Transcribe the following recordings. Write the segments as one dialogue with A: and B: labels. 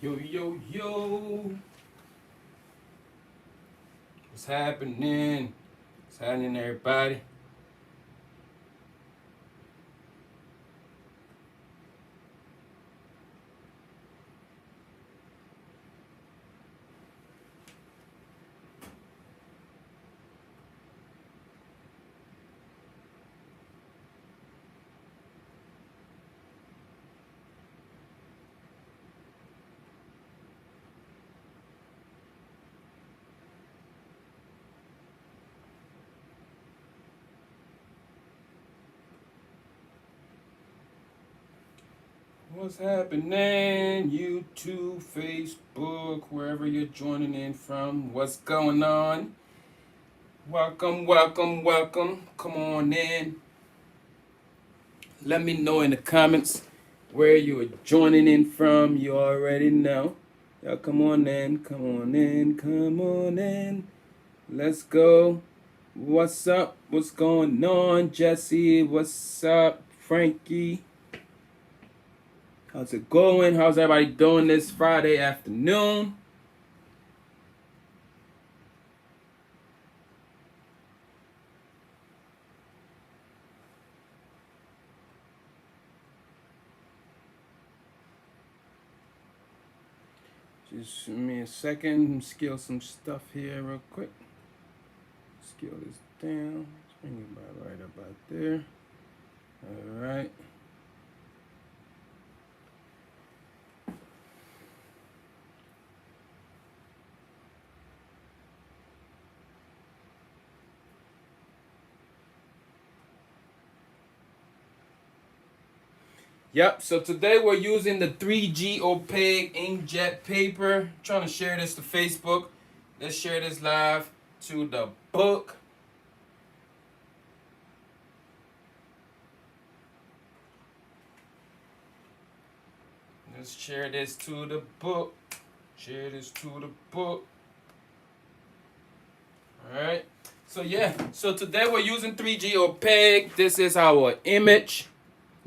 A: Yo, yo, yo. What's happening? What's happening, everybody? What's happening? YouTube, Facebook, wherever you're joining in from. What's going on? Welcome, welcome, welcome. Come on in. Let me know in the comments where you are joining in from. You already know. Y'all come on in, come on in, come on in. Let's go. What's up? What's going on? Jesse, what's up? Frankie. How's it going? How's everybody doing this Friday afternoon? Just give me a second. Scale some stuff here real quick. Scale this down. Bring it about right about there. All right. Yep, so today we're using the 3G opaque inkjet paper. Trying to share this to Facebook. Let's share this live to the book. Let's share this to the book. Share this to the book. Alright. So yeah, so today we're using 3G opaque. This is our image.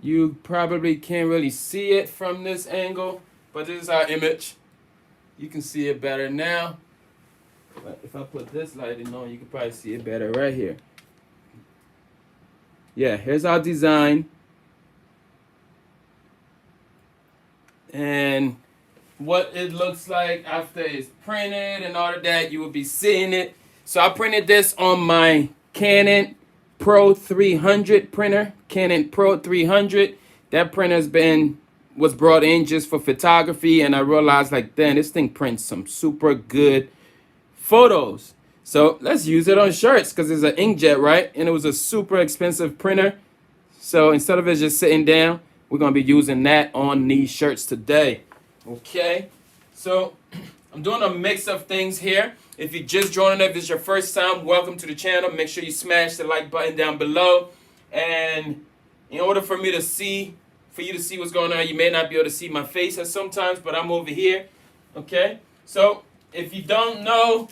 A: You probably can't really see it from this angle, but this is our image. You can see it better now. But if I put this lighting on, you can probably see it better right here. Yeah, here's our design. And what it looks like after it's printed and all of that, you will be seeing it. So I printed this on my Canon Pro 300 printer, Canon Pro 300. That printer's was brought in just for photography, and I realized like, then this thing prints some super good photos. So let's use it on shirts because it's an inkjet, right? And it was a super expensive printer. So instead of it just sitting down, we're gonna be using that on these shirts today. Okay, so I'm doing a mix of things here. If you just joined, if this is your first time, welcome to the channel. Make sure you smash the like button down below. And in order for you to see what's going on, you may not be able to see my face at sometimes, but I'm over here. Okay, so if you don't know,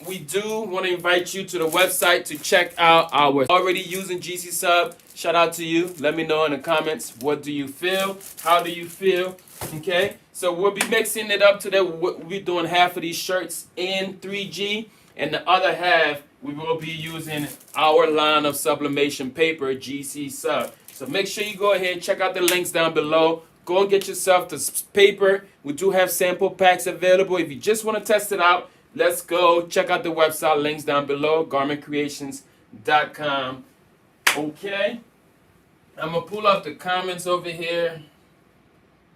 A: we do want to invite you to the website to check out our already using GC Sub. Shout out to you. Let me know in the comments, what do you feel? How do you feel? Okay, so we'll be mixing it up today. We'll be doing half of these shirts in 3G, and the other half we will be using our line of sublimation paper, GC Sub. So make sure you go ahead, check out the links down below. Go and get yourself the paper. We do have sample packs available. If you just want to test it out, let's go. Check out the website, links down below, garmentcreations.com. Okay. I'm going to pull up the comments over here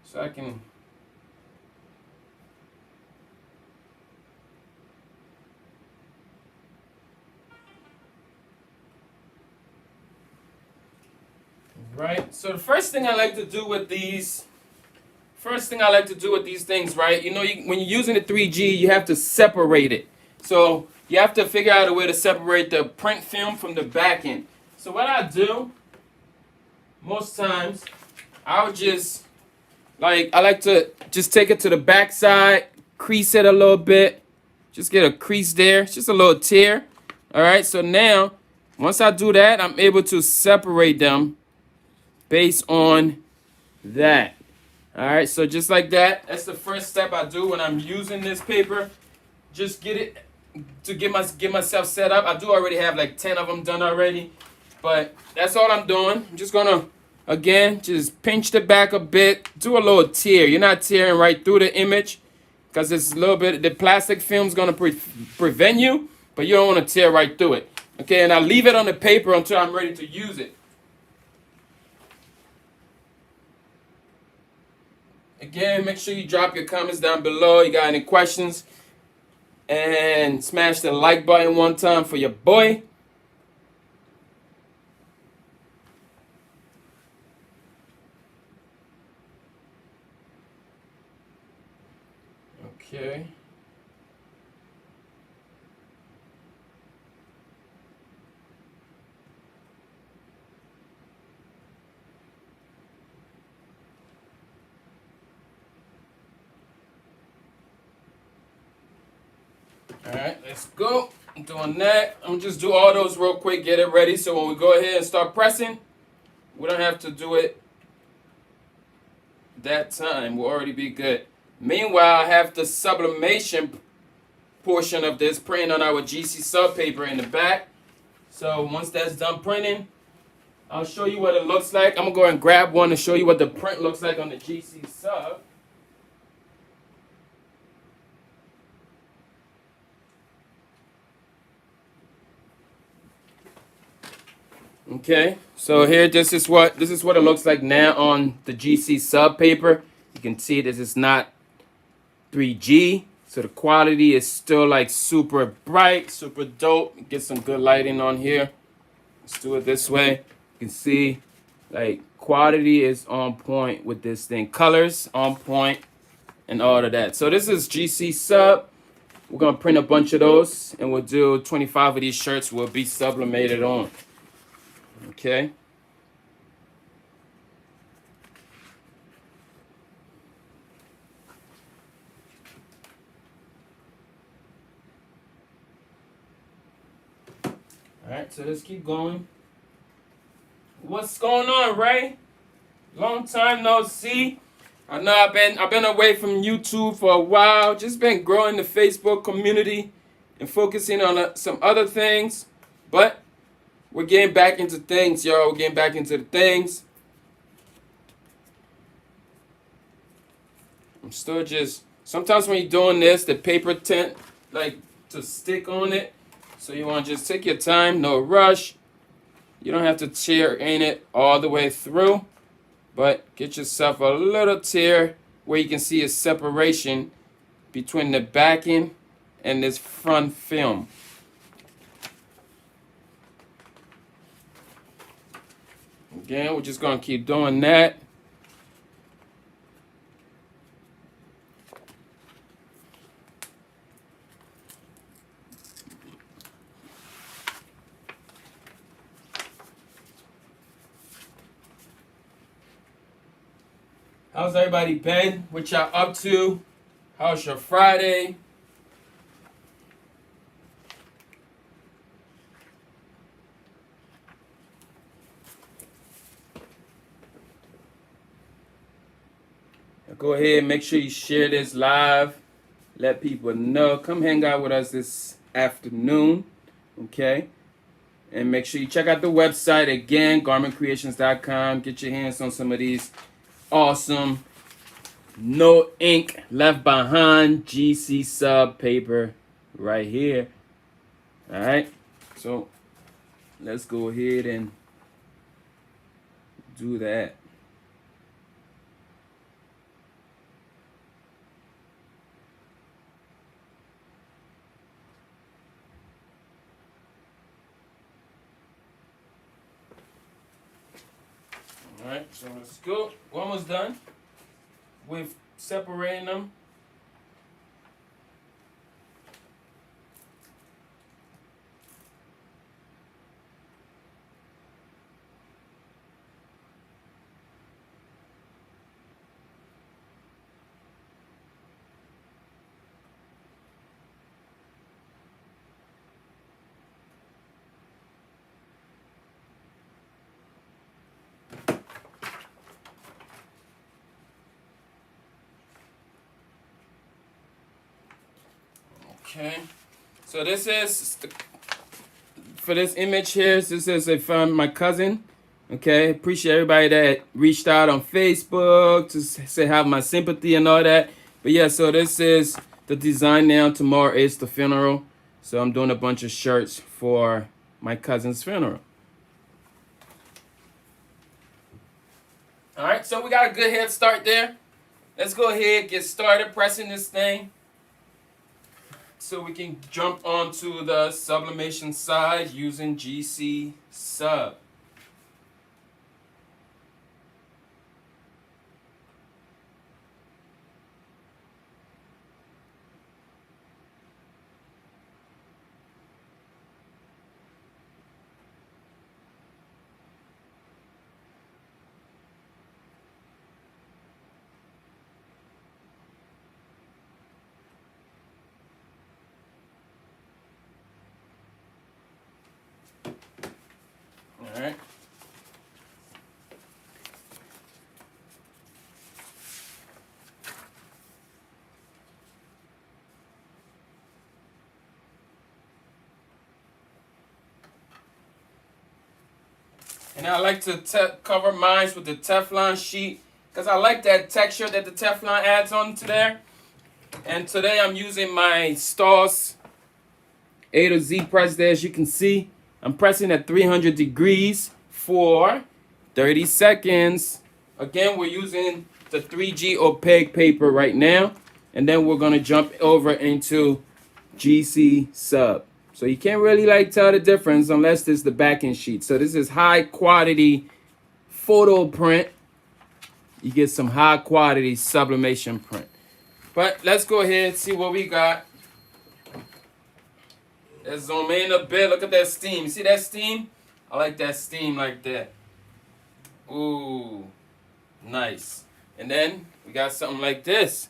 A: so I can... Right? So the first thing I like to do with these... things, right? You know, when you're using the 3G, you have to separate it. So you have to figure out a way to separate the print film from the back end. So what I do, most times, I like to just take it to the back side, crease it a little bit. Just get a crease there. It's just a little tear. All right, so now, once I do that, I'm able to separate them based on that. All right, so just like that, that's the first step I do when I'm using this paper. Just get it to get myself set up. I do already have like 10 of them done already, but that's all I'm doing. I'm just gonna again just pinch the back a bit, do a little tear. You're not tearing right through the image because it's a little bit. The plastic film's gonna prevent you, but you don't want to tear right through it. Okay, and I leave it on the paper until I'm ready to use it. Again, make sure you drop your comments down below. You got any questions? And smash the like button one time for your boy. Okay. All right, let's go. I'm doing that. I'm just do all those real quick, get it ready. So when we go ahead and start pressing, we don't have to do it that time. We'll already be good. Meanwhile, I have the sublimation portion of this printing on our GC sub paper in the back. So once that's done printing, I'll show you what it looks like. I'm gonna go and grab one to show you what the print looks like on the GC sub. Okay, so here this is what it looks like now on the GC sub paper. You can see this is not 3G, so the quality is still like super bright, super dope. Get some good lighting on here. Let's do it this way. You can see like quality is on point with this thing. Colors on point and all of that. So this is GC sub. We're gonna print a bunch of those and we'll do 25 of these shirts will be sublimated on. Okay. All right, so let's keep going. What's going on, Ray? Long time no see. I know I've been away from YouTube for a while. Just been growing the Facebook community and focusing on some other things, but we're getting back into things, y'all. We're getting back into the things. I'm still just, sometimes when you're doing this, the paper tend like to stick on it. So you want to just take your time, no rush. You don't have to tear in it all the way through, but get yourself a little tear where you can see a separation between the backing and this front film. Again, we're just going to keep doing that. How's everybody been? What y'all up to? How's your Friday? Go ahead, make sure you share this live. Let people know. Come hang out with us this afternoon, okay? And make sure you check out the website again, garmentcreations.com. Get your hands on some of these awesome, no ink left behind GC sub paper right here. All right, so let's go ahead and do that. All right, so let's go. We're almost done with separating them. Okay. So this is for this image here. This is from my cousin. Okay. Appreciate everybody that reached out on Facebook to say have my sympathy and all that. But yeah, so this is the design now. Tomorrow is the funeral. So I'm doing a bunch of shirts for my cousin's funeral. All right, so we got a good head start there. Let's go ahead, get started pressing this thing so we can jump onto the sublimation side using GC Sub. All right. And I like to cover mine with the Teflon sheet because I like that texture that the Teflon adds onto there. And today I'm using my Stoss A to Z press there. As you can see, I'm pressing at 300 degrees for 30 seconds. Again, we're using the 3G opaque paper right now. And then we're going to jump over into GC Sub. So you can't really tell the difference unless this is the backing sheet. So this is high quality photo print. You get some high quality sublimation print. But let's go ahead and see what we got. Let's zoom in a bit. Look at that steam. You see that steam? I like that steam like that. Ooh, nice. And then we got something like this.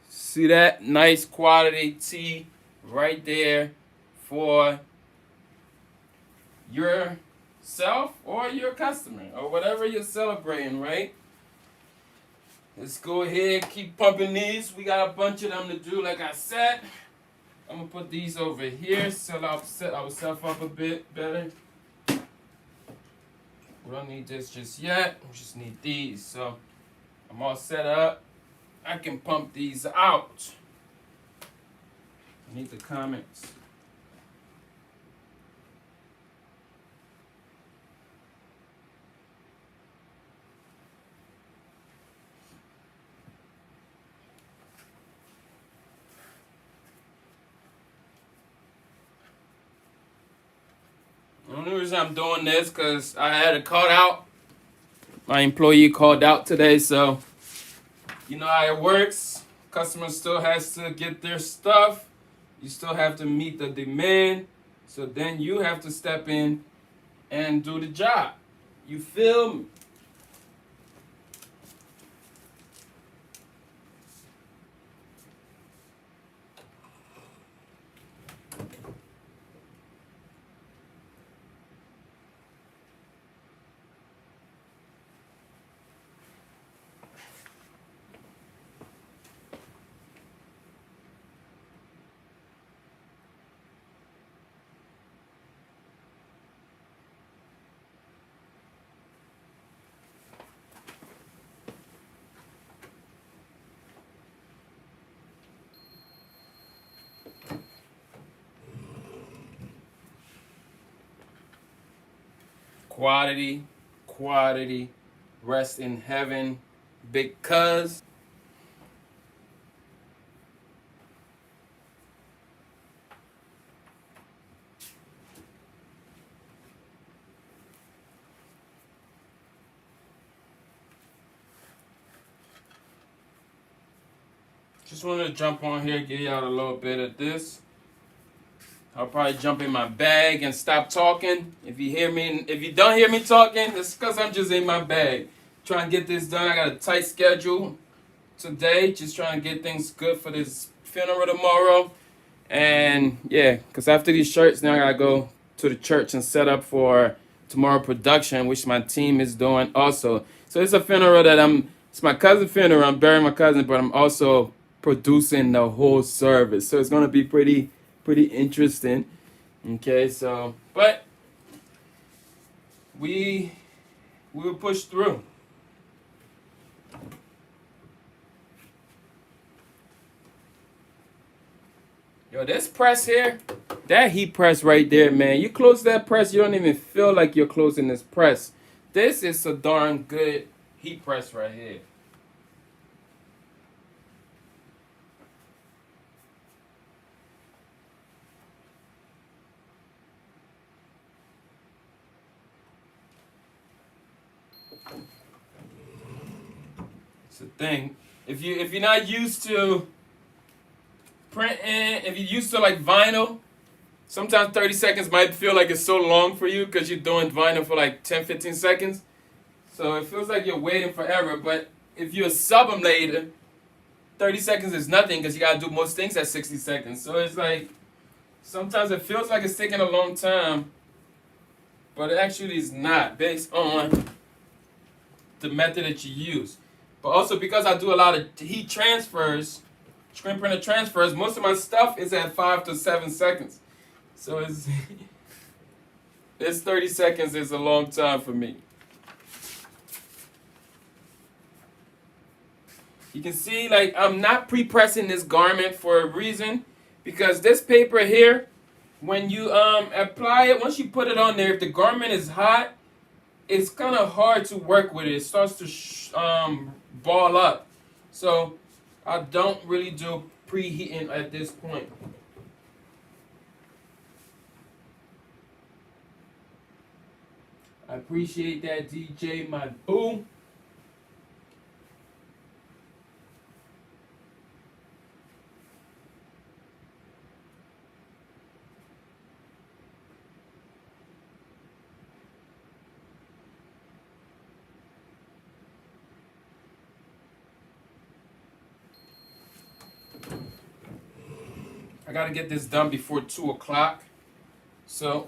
A: See that? Nice quality tea right there for yourself or your customer or whatever you're celebrating, right? Let's go ahead, keep pumping these. We got a bunch of them to do, like I said. I'm gonna put these over here so I'll set ourselves up a bit better. We don't need this just yet. We just need these. So I'm all set up. I can pump these out. I need the comments. The only reason I'm doing this because I had a call out. My employee called out today, so you know how it works. Customer still has to get their stuff. You still have to meet the demand. So then you have to step in and do the job. You feel me? Quality, rest in heaven, because just want to jump on here, give you out a little bit of this. I'll probably jump in my bag and stop talking. If you don't hear me talking, it's because I'm just in my bag. Trying to get this done. I got a tight schedule today. Just trying to get things good for this funeral tomorrow. And yeah, because after these shirts, now I got to go to the church and set up for tomorrow production, which my team is doing also. So it's a funeral it's my cousin's funeral. I'm burying my cousin, but I'm also producing the whole service. So it's gonna be pretty interesting. Okay, so but we will push through. Yo, this press here, that heat press right there, man. You close that press, you don't even feel like you're closing this press. This is a darn good heat press right here. It's a thing. If you're not used to printing, if you're used to like vinyl, sometimes 30 seconds might feel like it's so long for you because you're doing vinyl for like 10, 15 seconds. So it feels like you're waiting forever. But if you're a sublimator, 30 seconds is nothing because you got to do most things at 60 seconds. So it's like, sometimes it feels like it's taking a long time, but it actually is not based on the method that you use. But also because I do a lot of heat transfers, screen printer transfers, most of my stuff is at 5 to 7 seconds. So it's this 30 seconds is a long time for me. You can see like I'm not pre-pressing this garment for a reason, because this paper here, when you apply it, once you put it on there, if the garment is hot, it's kind of hard to work with it. It starts to ball up. So I don't really do preheating at this point. I appreciate that, DJ, my boo. I gotta get this done before 2 o'clock. So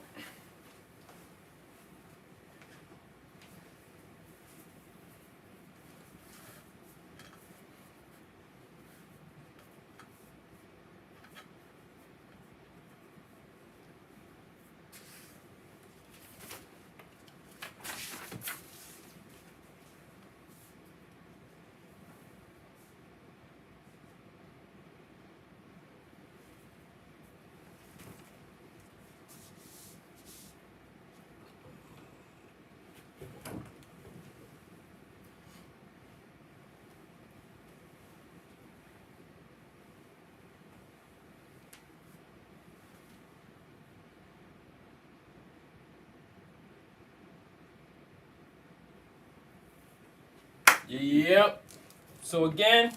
A: yep. So again,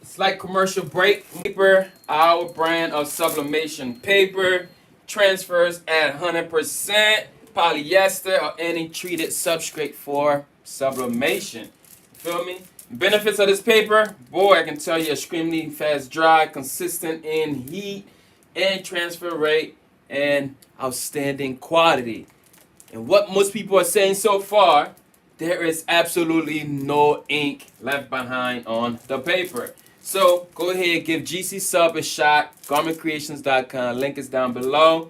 A: it's like commercial break. Paper, our brand of sublimation paper, transfers at 100% polyester or any treated substrate for sublimation. Feel me? Benefits of this paper, boy, I can tell you, extremely fast dry, consistent in heat and transfer rate, and outstanding quality. And what most people are saying so far, there is absolutely no ink left behind on the paper. So go ahead, give GC Sub a shot, garmentcreations.com, link is down below.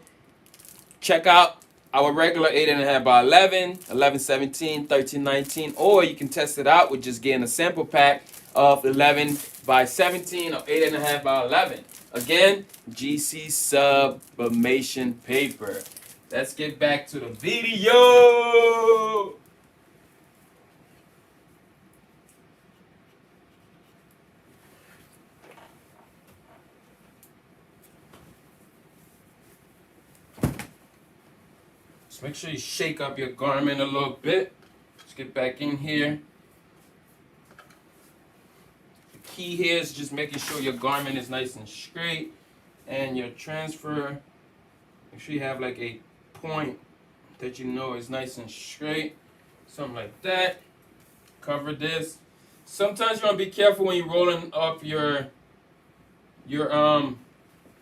A: Check out our regular 8.5 by 11, 11/17, 13/19, or you can test it out with just getting a sample pack of 11 by 17 or 8.5 by 11. Again, GC Sublimation paper. Let's get back to the video. Just make sure you shake up your garment a little bit. Let's get back in here. The key here is just making sure your garment is nice and straight, and your transfer, make sure you have like a point that you know is nice and straight. Something like that. Cover this. Sometimes you want to be careful when you're rolling up your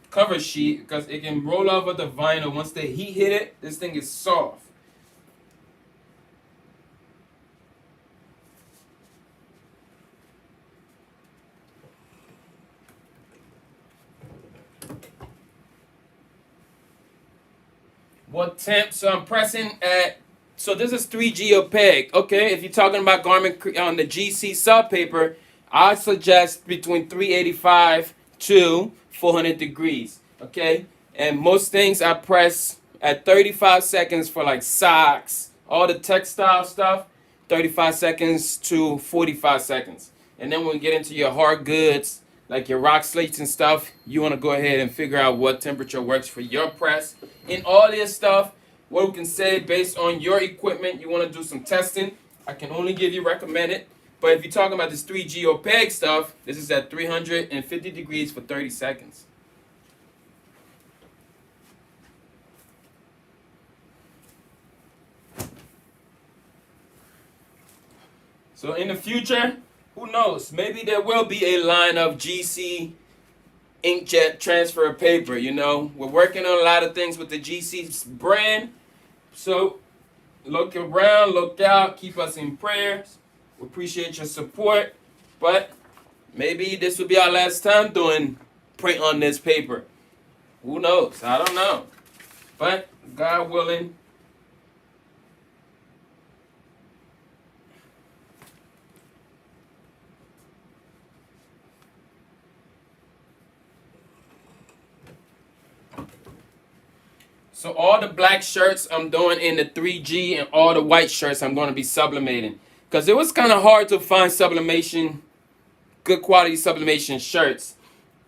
A: cover sheet, because it can roll over the vinyl. Once the heat hit it, this thing is soft. what temp. So I'm pressing at, so this is 3G opaque. Okay, if you're talking about garment on the GC sub paper, I suggest between 385 to 400 degrees. Okay, and most things I press at 35 seconds for like socks, all the textile stuff, 35 seconds to 45 seconds. And then when we get into your hard goods, like your rock slates and stuff, you want to go ahead and figure out what temperature works for your press. In all this stuff, what we can say based on your equipment, you want to do some testing. I can only give you recommended. But if you're talking about this 3G opaque stuff, this is at 350 degrees for 30 seconds. So in the future, who knows? Maybe there will be a line of GC inkjet transfer paper. You know, we're working on a lot of things with the GC brand. So look around, look out, keep us in prayers. We appreciate your support. But maybe this will be our last time doing print on this paper. Who knows? I don't know. But God willing. So all the black shirts I'm doing in the 3G and all the white shirts I'm going to be sublimating. Because it was kind of hard to find sublimation, good quality sublimation shirts.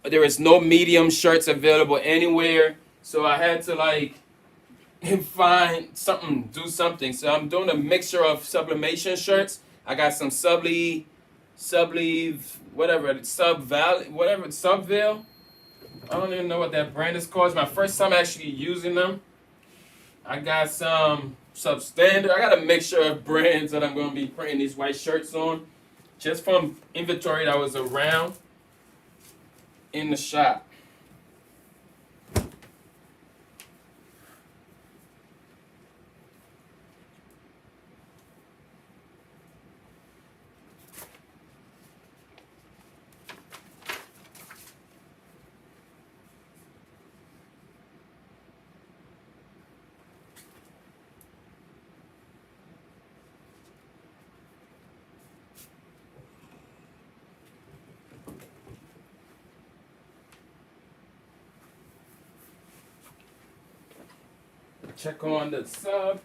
A: There is no medium shirts available anywhere. So I had to like find something, do something. So I'm doing a mixture of sublimation shirts. I got some Subvale. I don't even know what that brand is called. It's my first time actually using them. I got some substandard. I got a mixture of brands that I'm going to be printing these white shirts on. Just from inventory that was around in the shop. Check on the sub.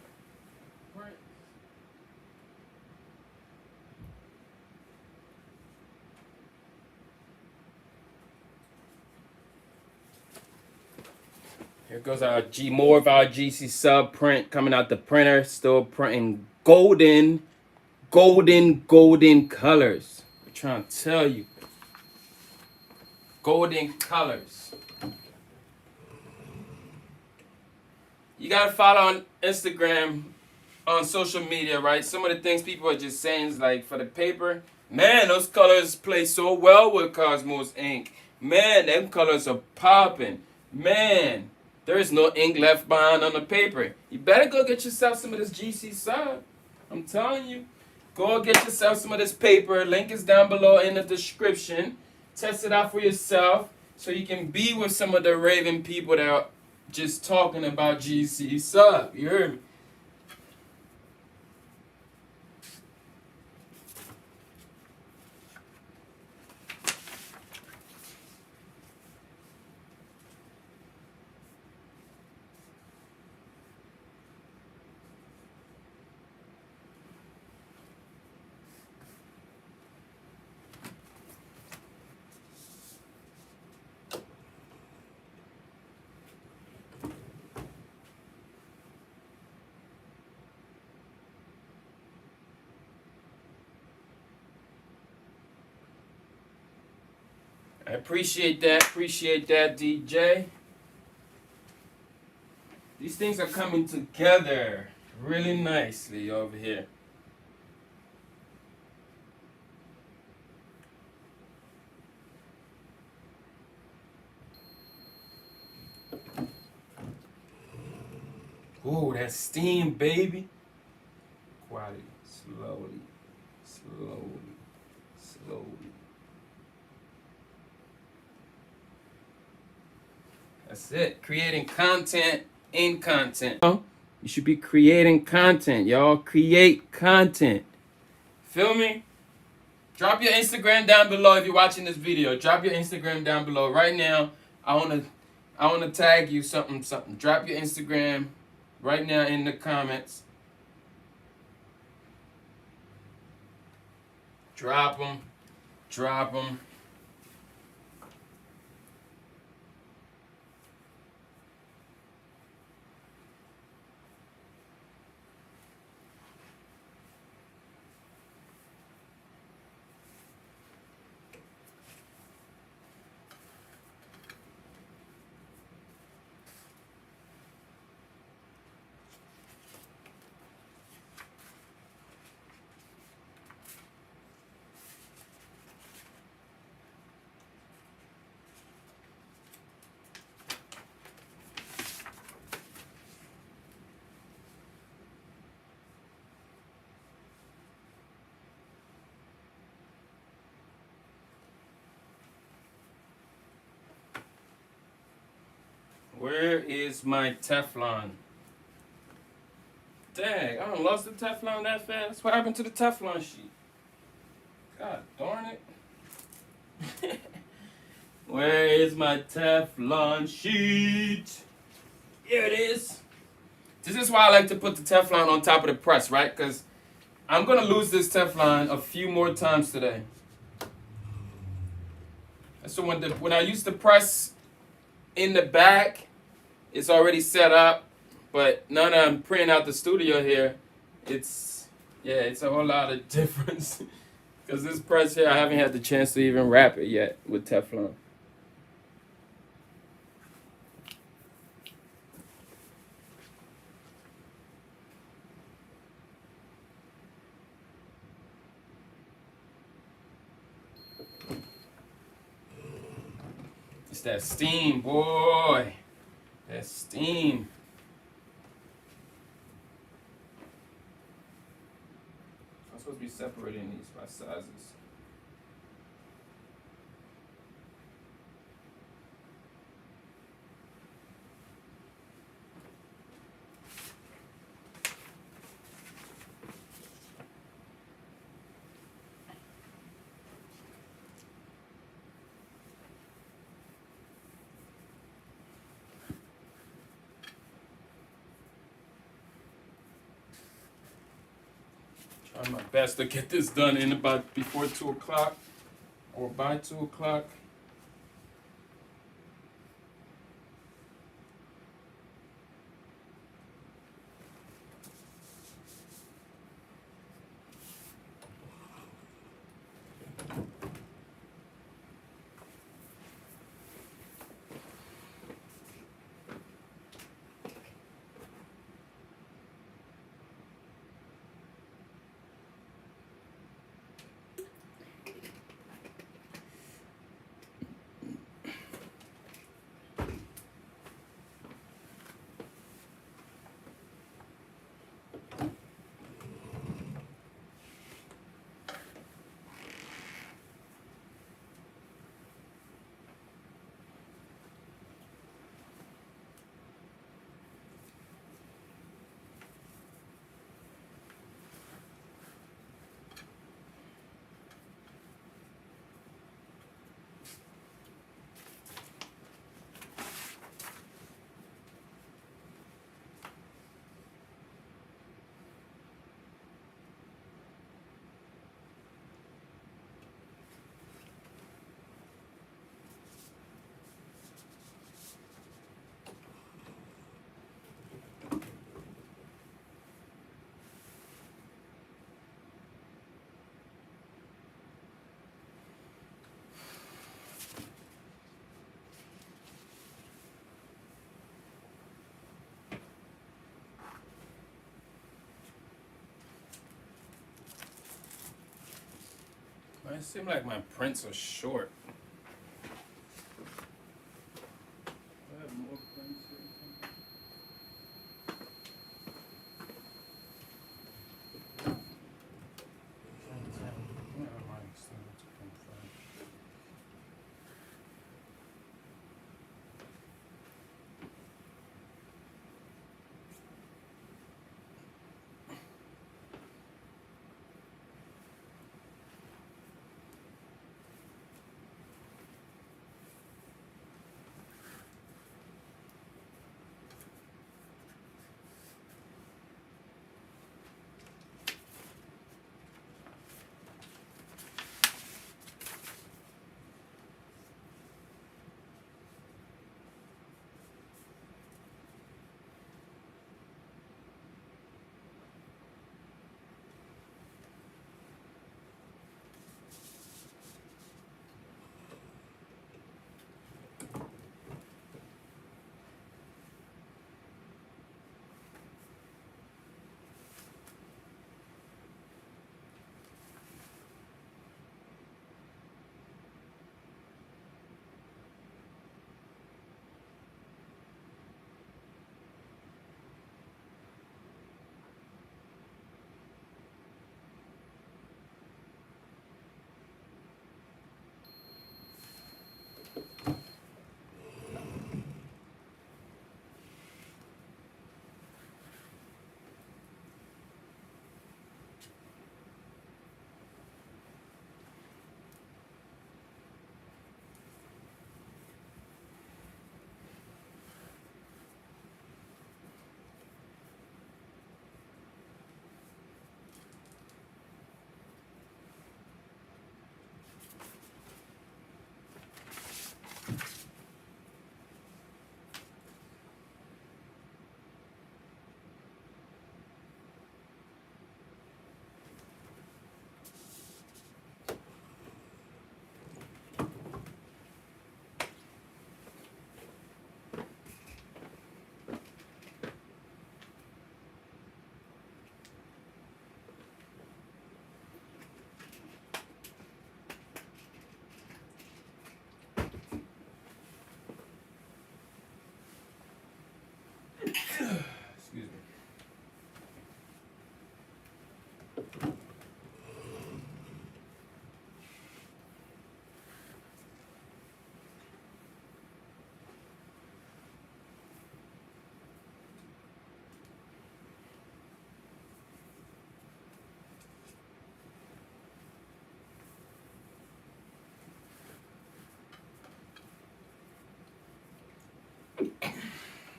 A: Here goes our more of our GC sub print coming out the printer. Still printing golden colors. I'm trying to tell you. Golden colors. You gotta follow on Instagram, on social media, right? Some of the things people are just saying is like for the paper, man, those colors play so well with Cosmos ink. Man, them colors are popping. Man, there is no ink left behind on the paper. You better go get yourself some of this GC sub. I'm telling you. Go get yourself some of this paper. Link is down below in the description. Test it out for yourself so you can be with some of the raving people that are just talking about GC sub. You heard me? I appreciate that. Appreciate that, DJ. These things are coming together really nicely over here. Ooh, that steam, baby. Quality. Slowly. Slowly. Slowly. That's it. Creating content in content. You should be creating content, y'all. Create content. Feel me? Drop your Instagram down below if you're watching this video. Drop your Instagram down below right now. I wanna tag you something. Drop your Instagram right now in the comments. Drop them. Drop them. Where is my Teflon? Dang, I done lost the Teflon that fast. What happened to the Teflon sheet? God darn it. Where is my Teflon sheet? Here it is. This is why I like to put the Teflon on top of the press, right? Because I'm going to lose this Teflon a few more times today. So when I used to press in the back, it's already set up. But now that I'm printing out the studio here, it's a whole lot of difference. Because this press here, I haven't had the chance to even wrap it yet with Teflon. It's that steam, boy. That steam. I'm supposed to be separating these by sizes. Trying my best to get this done in about before 2 o'clock or by 2 o'clock. It seems like my prints are short. I have more prints here.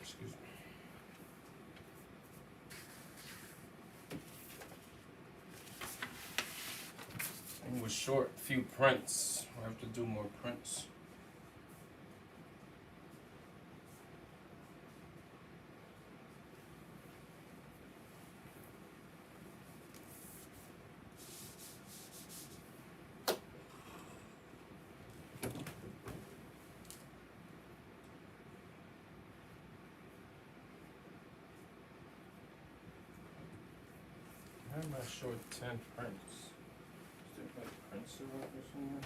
A: Excuse me. And we're short a few prints. We'll have to do more prints. Why am I short 10 prints? Is there like prints around or somewhere?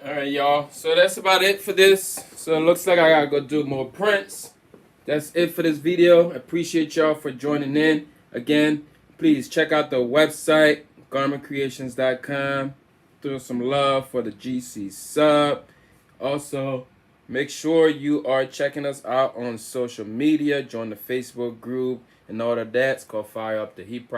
A: All right, y'all. So that's about it for this. So it looks like I gotta go do more prints. That's it for this video. I appreciate y'all for joining in. Again, please check out the website, garmentcreations.com. Throw some love for the GC sub. Also, make sure you are checking us out on social media. Join the Facebook group and all of that. It's called Fire Up the Heat.